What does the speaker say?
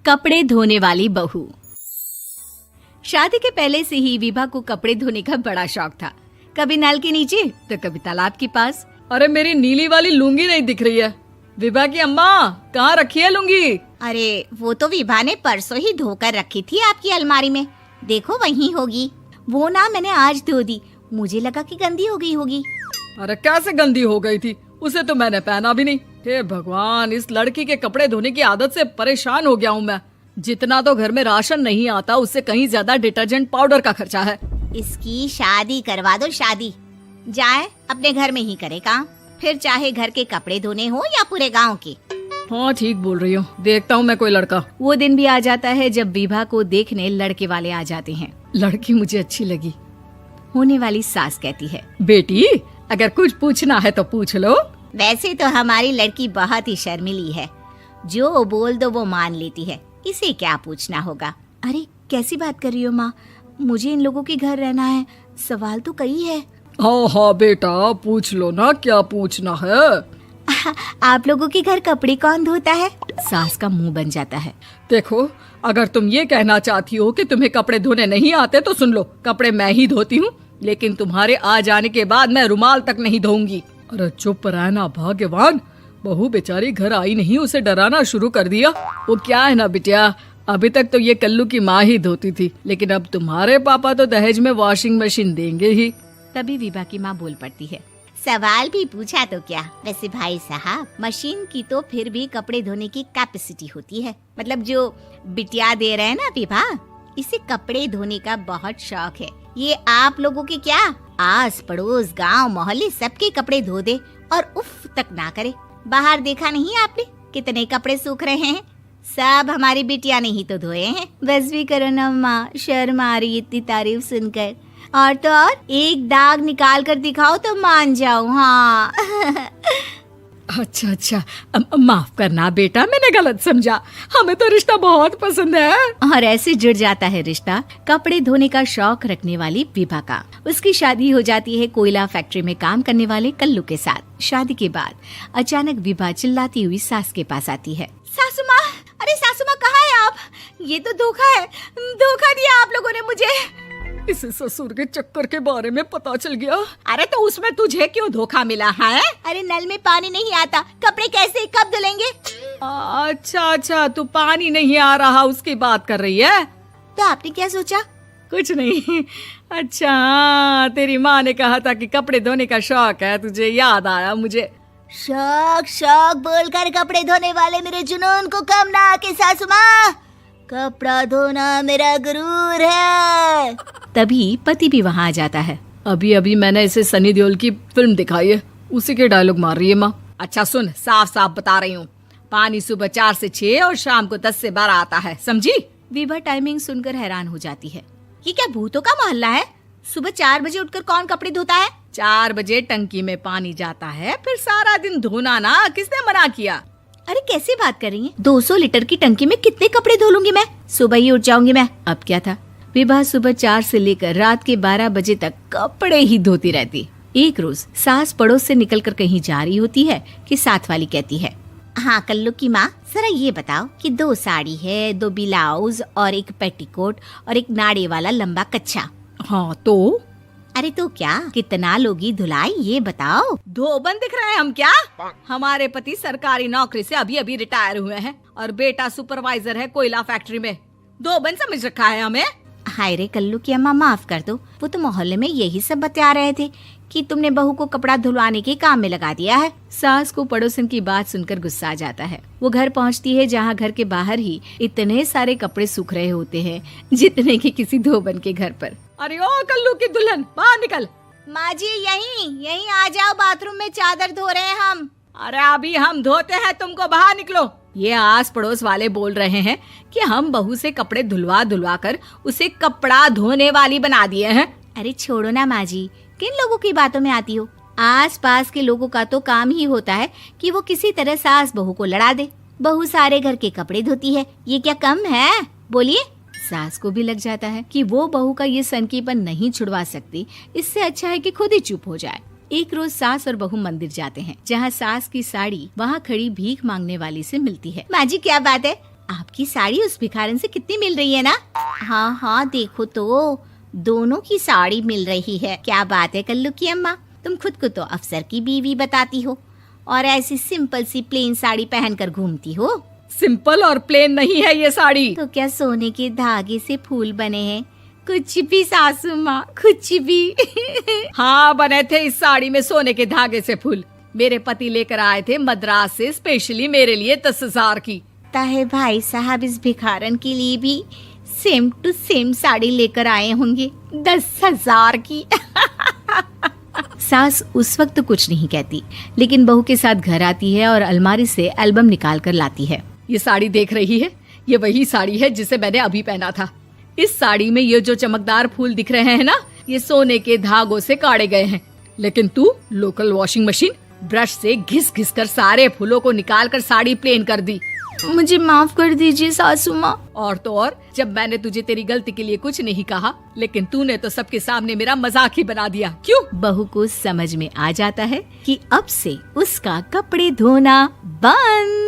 कपड़े धोने वाली बहू। शादी के पहले से ही विभा को कपड़े धोने का बड़ा शौक था। कभी नल के नीचे तो कभी तालाब के पास। अरे मेरी नीली वाली लुंगी नहीं दिख रही है। विभा की अम्मा, कहाँ रखी है लुंगी? अरे वो तो विभा ने परसों ही धोकर रखी थी आपकी अलमारी में, देखो वहीं होगी। वो ना मैंने आज धो दी, मुझे लगा कि गंदी हो गई होगी। अरे कैसे गंदी हो गई थी? उसे तो मैंने पहना भी नहीं। हे भगवान, इस लड़की के कपड़े धोने की आदत से परेशान हो गया हूँ मैं। जितना तो घर में राशन नहीं आता, उससे कहीं ज्यादा डिटर्जेंट पाउडर का खर्चा है। इसकी शादी करवा दो, शादी जाए अपने घर में ही करे काम, फिर चाहे घर के कपड़े धोने हो या पूरे गांव के। हाँ ठीक बोल रही हो, देखता हूँ मैं कोई लड़का। वो दिन भी आ जाता है जब विभा को देखने लड़के वाले आ जाते हैं। लड़की मुझे अच्छी लगी। होने वाली सास कहती है, बेटी अगर कुछ पूछना है तो पूछ लो। वैसे तो हमारी लड़की बहुत ही शर्मीली है, जो बोल दो वो मान लेती है, इसे क्या पूछना होगा। अरे कैसी बात कर रही हो माँ, मुझे इन लोगों के घर रहना है, सवाल तो कई है। हाँ हाँ बेटा, पूछ लो ना, क्या पूछना है। आप लोगों के घर कपड़े कौन धोता है? सास का मुंह बन जाता है। देखो, अगर तुम ये कहना चाहती हो कि तुम्हें कपड़े धोने नहीं आते तो सुन लो, कपड़े मैं ही धोती हूँ, लेकिन तुम्हारे आ जाने के बाद मैं रुमाल तक नहीं धोऊंगी। अरे चुप रहना भाग्यवान, बहू बेचारी घर आई नहीं, उसे डराना शुरू कर दिया। वो क्या है ना बिटिया, अभी तक तो ये कल्लू की माँ ही धोती थी, लेकिन अब तुम्हारे पापा तो दहेज में वॉशिंग मशीन देंगे ही। तभी विभा की माँ बोल पड़ती है, सवाल भी पूछा तो क्या। वैसे भाई साहब, मशीन की तो फिर भी कपड़े धोने की कैपेसिटी होती है। मतलब जो बिटिया दे रहे हैं ना विभा, इसे कपड़े धोने का बहुत शौक है। ये आप लोगों के क्या, आस पड़ोस गांव मोहल्ले सबके कपड़े धो दे और उफ तक ना करे। बाहर देखा नहीं आपने कितने कपड़े सूख रहे हैं? सब हमारी बिटिया ने ही तो धोए हैं। बस भी करो ना माँ, शर्म आ रही इतनी तारीफ सुनकर। और तो और एक दाग निकाल कर दिखाओ तो मान जाऊं। हाँ अच्छा, माफ करना बेटा, मैंने गलत समझा। हमें तो रिश्ता बहुत पसंद है। और ऐसे जुड़ जाता है रिश्ता कपड़े धोने का शौक रखने वाली विभा का। उसकी शादी हो जाती है कोयला फैक्ट्री में काम करने वाले कल्लू के साथ। शादी के बाद अचानक विभा चिल्लाती हुई सास के पास आती है। सासू माँ, अरे सासू माँ कहाँ है आप? ये तो धोखा है, धोखा दिया आप लोगों ने मुझे। इसे ससुर के चक्कर के बारे में पता चल गया। अरे तो उसमें तुझे क्यों धोखा मिला है? अरे नल में पानी नहीं आता, कपड़े कैसे कब धुलेंगे? अच्छा, तू पानी नहीं आ रहा उसकी बात कर रही है। तो आपने क्या सोचा? कुछ नहीं। अच्छा, तेरी माँ ने कहा था कि कपड़े धोने का शौक है तुझे, याद आया मुझे। शौक बोलकर कपड़े धोने वाले मेरे जुनून को कम ना आके सासू माँ, कपड़ा धोना मेरा गुरूर है। तभी पति भी वहाँ आ जाता है। अभी मैंने इसे सनी देओल की फिल्म दिखाई है, उसी के डायलॉग मार रही है माँ। अच्छा सुन, साफ बता रही हूँ, पानी सुबह 4 से 6 और शाम को 10 से 12 आता है, समझी? विभा टाइमिंग सुनकर हैरान हो जाती है। ये क्या भूतों का मोहल्ला है? सुबह 4 बजे उठकर कौन कपड़े धोता है? 4 बजे टंकी में पानी जाता है, फिर सारा दिन धोना ना, किसने मना किया? अरे कैसी बात कर रही हैं? 200 लीटर की टंकी में कितने कपड़े धो लूंगी मैं? सुबह ही उठ जाऊंगी मैं। अब क्या था, विभा सुबह 4 से लेकर रात के 12 बजे तक कपड़े ही धोती रहती। एक रोज सास पड़ोस से निकलकर कहीं जा रही होती है कि साथ वाली कहती है, हाँ कल्लू की माँ, जरा ये बताओ कि 2 साड़ी है, 2 ब्लाउज और एक पेटीकोट और एक नाड़े वाला लंबा कच्छा। हाँ तो? अरे तो क्या, कितना लोगी धुलाई ये बताओ। धोबन दिख रहे हैं हम क्या? हमारे पति सरकारी नौकरी से अभी रिटायर हुए हैं और बेटा सुपरवाइजर है कोयला फैक्ट्री में। धोबन समझ रखा है हमें। हाय रे कल्लू की अम्मा, माफ कर दो, वो तो मोहल्ले में यही सब बता रहे थे कि तुमने बहू को कपड़ा धुलवाने के काम में लगा दिया है। सास को पड़ोसन की बात सुनकर गुस्सा आ जाता है। वो घर पहुंचती है जहां घर के बाहर ही इतने सारे कपड़े सूख रहे होते हैं जितने कि किसी धोबन के घर पर। अरे ओ कल्लू की दुल्हन, बाहर निकल। माँ जी यहीं आ जाओ, बाथरूम में चादर धो रहे हैं हम। अरे अभी हम धोते हैं, तुमको बाहर निकलो। ये आस पड़ोस वाले बोल रहे हैं कि हम बहू से कपड़े धुलवा कर उसे कपड़ा धोने वाली बना दिए हैं। अरे छोड़ो ना माँ जी, किन लोगों की बातों में आती हो? आस पास के लोगों का तो काम ही होता है कि वो किसी तरह सास बहू को लड़ा दे। बहू सारे घर के कपड़े धोती है, ये क्या कम है? बोलिए। सास को भी लग जाता है कि वो बहू का ये सनकीपन नहीं छुड़वा सकती, इससे अच्छा है कि खुद ही चुप हो जाए। एक रोज सास और बहू मंदिर जाते हैं, जहाँ सास की साड़ी वहाँ खड़ी भीख मांगने वाली से मिलती है। माँ जी क्या बात है, आपकी साड़ी उस भिखारन से कितनी मिल रही है ना? हाँ हाँ देखो तो, दोनों की साड़ी मिल रही है। क्या बात है कल्लू की अम्मा, तुम खुद को तो अफसर की बीवी बताती हो और ऐसी सिंपल सी प्लेन साड़ी पहनकर घूमती हो। सिंपल और प्लेन नहीं है ये साड़ी। तो क्या सोने के धागे से फूल बने हैं? कुछ भी सासू माँ, कुछ भी। हाँ, बने थे इस साड़ी में सोने के धागे से फूल। मेरे पति लेकर आए थे मद्रास से स्पेशली मेरे लिए 10,000 की। ताहे भाई साहब इस भिखारन के लिए भी सेम टू सेम साड़ी लेकर आए होंगे 10,000 की। सास उस वक्त तो कुछ नहीं कहती, लेकिन बहू के साथ घर आती है और अलमारी से एल्बम निकाल कर लाती है। ये साड़ी देख रही है, ये वही साड़ी है जिसे मैंने अभी पहना था। इस साड़ी में ये जो चमकदार फूल दिख रहे हैं ना, ये सोने के धागों से काढ़े गए हैं। लेकिन तू लोकल वॉशिंग मशीन ब्रश से घिस घिस कर सारे फूलों को निकाल कर साड़ी प्लेन कर दी। मुझे माफ कर दीजिए सासू माँ। और तो और, जब मैंने तुझे तेरी गलती के लिए कुछ नहीं कहा, लेकिन तूने तो सबके सामने मेरा मजाक ही बना दिया। क्यों? बहू को समझ में आ जाता है कि अब से उसका कपड़े धोना बंद।